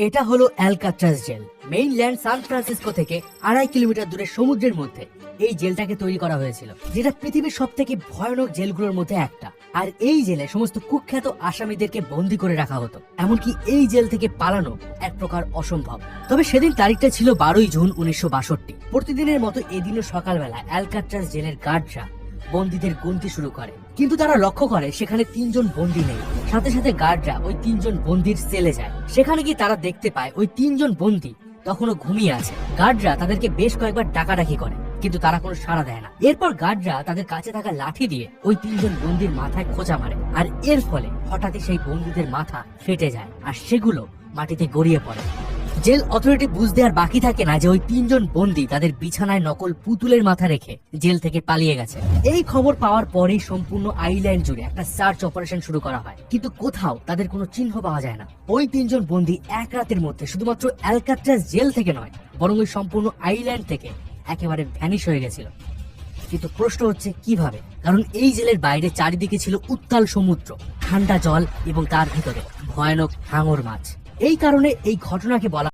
এটা হলো অ্যালকাট্রাজ jail. Mainland San Francisco থেকে 2.5 কিলোমিটার দূরে সমুদ্রের মধ্যে এই জেলটাকে তৈরি করা হয়েছিল, যেটা পৃথিবীর সব থেকে ভয়ানক জেলগুলোর মধ্যে একটা। আর এই জেলে সমস্ত কুখ্যাত আসামিদেরকে বন্দী করে রাখা হতো। এমনকি এই জেল থেকে পালানো এক প্রকার অসম্ভব। তবে সেদিন তারিখটা ছিল 12ই জুন 1962। প্রতিদিনের মতো এদিনও সকালবেলা অ্যালকাট্রাজ জেলের গার্ডরা বন্দীদের গুনতি শুরু করে, কিন্তু তারা লক্ষ্য করে সেখানে 3 জন বন্দী নেই। সাথে সাথে গার্ডরা ওই 3 জন বন্দীর সেলে যায়। সেখানে গিয়ে তারা দেখতে পায় ওই 3 জন বন্দী তখনও ঘুমিয়ে আছে। গার্ডরা তাদেরকে বেশ কয়েকবার ডাকাডাকি করে, কিন্তু তারা কোনো সাড়া দেয় না। এরপর গার্ডরা তাদের কাছে থাকা লাঠি দিয়ে ওই 3 জন বন্দীর মাথায় খোঁচা মারে, আর এর ফলে হঠাৎই সেই বন্দীদের মাথা ফেটে যায় আর সেগুলো মাটিতে গড়িয়ে পড়ে। জেল অথরিটি বুঝতে আর বাকি থাকে না যে ওই 3 জন বন্দী তাদের বিছানায় নকল পুতুলের মাথা রেখে জেল থেকে পালিয়ে গেছে। এই খবর পাওয়ার পরেই সম্পূর্ণ আইল্যান্ড জুড়ে একটা সার্চ অপারেশন শুরু করা হয়, কিন্তু কোথাও তাদের কোনো চিহ্ন পাওয়া যায় না। ওই 3 জন বন্দী এক রাতের মধ্যে শুধুমাত্র অ্যালকাট্রাজ জেল থেকে নয়, বরং ওই সম্পূর্ণ আইল্যান্ড থেকে একেবারে ভ্যানিশ হয়ে গেছিল। কিন্তু প্রশ্ন হচ্ছে কিভাবে? কারণ এই জেলের বাইরে চারিদিকে ছিল উত্তাল সমুদ্র, ঠান্ডা জল এবং তার ভিতরে ভয়ানক হাঙর মাছ। এই কারণে এই ঘটনাকে বলা